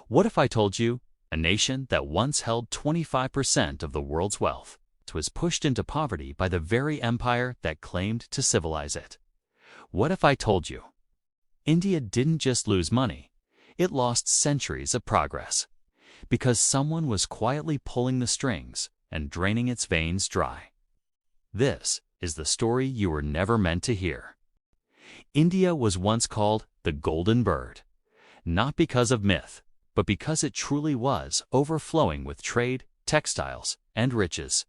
What if I told you a nation that once held 25% of the world's wealth was pushed into poverty by the very empire that claimed to civilize it? What if I told you India didn't just lose money, it lost centuries of progress because someone was quietly pulling the strings and draining its veins dry? This is the story you were never meant to hear. India was once called the Golden Bird, not because of myth, but because it truly was overflowing with trade, textiles, and riches.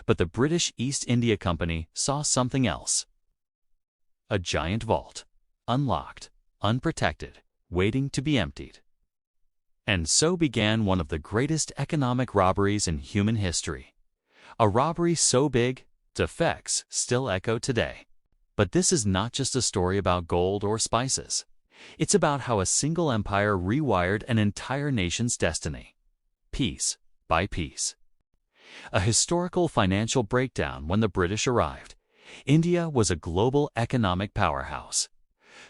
But the British East India Company saw something else. A giant vault, unlocked, unprotected, waiting to be emptied. And so began one of the greatest economic robberies in human history. A robbery so big, its effects still echo today. But this is not just a story about gold or spices. It's about how a single empire rewired an entire nation's destiny, piece by piece. A historical financial breakdown when the British arrived. India was a global economic powerhouse.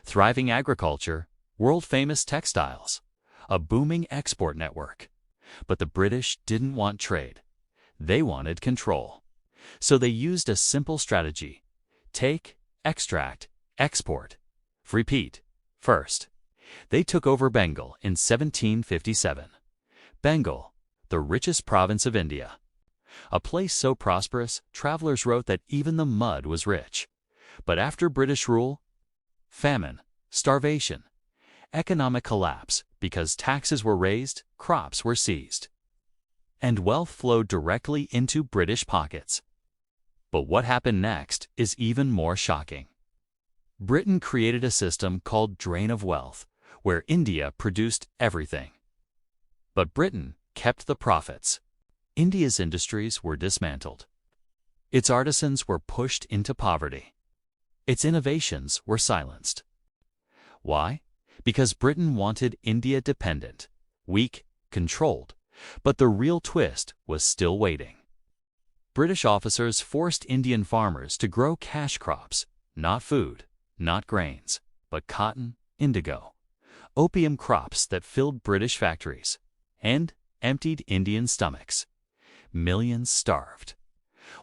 Thriving agriculture, world-famous textiles, a booming export network. But the British didn't want trade. They wanted control. So they used a simple strategy: take, extract, export. Repeat. First, they took over Bengal in 1757. Bengal, the richest province of India. A place so prosperous, travelers wrote that even the mud was rich. But after British rule, famine, starvation, economic collapse because taxes were raised, crops were seized, and wealth flowed directly into British pockets. But what happened next is even more shocking. Britain created a system called drain of wealth, where India produced everything. But Britain kept the profits. India's industries were dismantled. Its artisans were pushed into poverty. Its innovations were silenced. Why? Because Britain wanted India dependent, weak, controlled. But the real twist was still waiting. British officers forced Indian farmers to grow cash crops, not food, not grains, but cotton, indigo, opium crops that filled British factories and emptied Indian stomachs. Millions starved,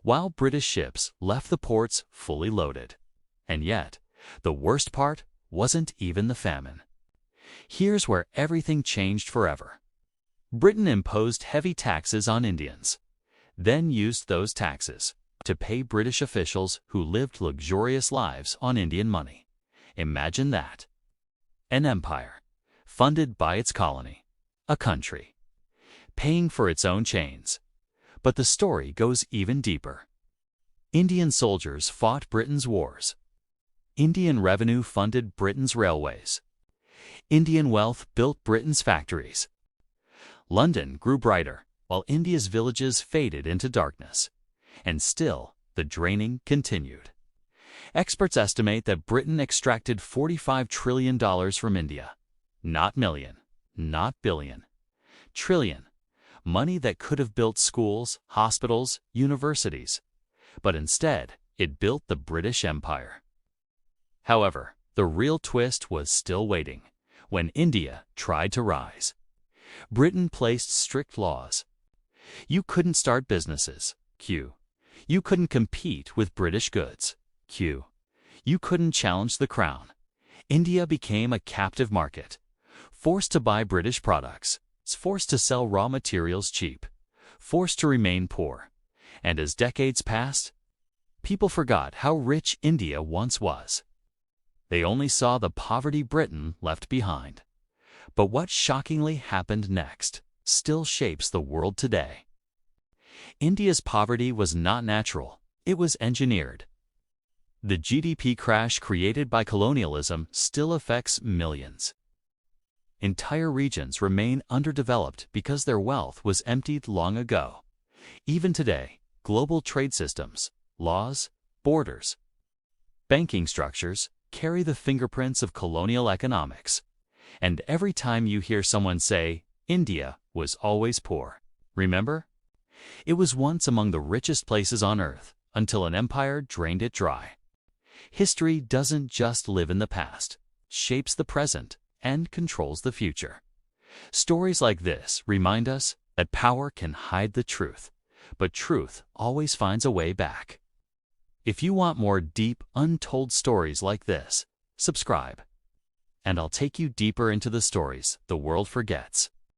while British ships left the ports fully loaded. And yet, the worst part wasn't even the famine. Here's where everything changed forever. Britain imposed heavy taxes on Indians, then used those taxes to pay British officials who lived luxurious lives on Indian money. Imagine that. An empire, funded by its colony, a country, paying for its own chains. But the story goes even deeper. Indian soldiers fought Britain's wars. Indian revenue funded Britain's railways. Indian wealth built Britain's factories. London grew brighter, while India's villages faded into darkness. And still, the draining continued. Experts estimate that Britain extracted $45 trillion from India. Not million, not billion, trillion. Money that could have built schools, hospitals, universities. But instead, it built the British Empire. However, the real twist was still waiting when India tried to rise. Britain placed strict laws. You couldn't start businesses. Q. You couldn't compete with British goods. Q. You couldn't challenge the crown. India became a captive market, forced to buy British products, forced to sell raw materials cheap, forced to remain poor. And as decades passed, people forgot how rich India once was. They only saw the poverty Britain left behind. But what shockingly happened next still shapes the world today. India's poverty was not natural, it was engineered. The GDP crash created by colonialism still affects millions. Entire regions remain underdeveloped because their wealth was emptied long ago. Even today, global trade systems, laws, borders, banking structures carry the fingerprints of colonial economics. And every time you hear someone say, India was always poor, remember? It was once among the richest places on earth until an empire drained it dry. History doesn't just live in the past, shapes the present, and controls the future. Stories like this remind us that power can hide the truth, but truth always finds a way back. If you want more deep, untold stories like this, subscribe, and I'll take you deeper into the stories the world forgets.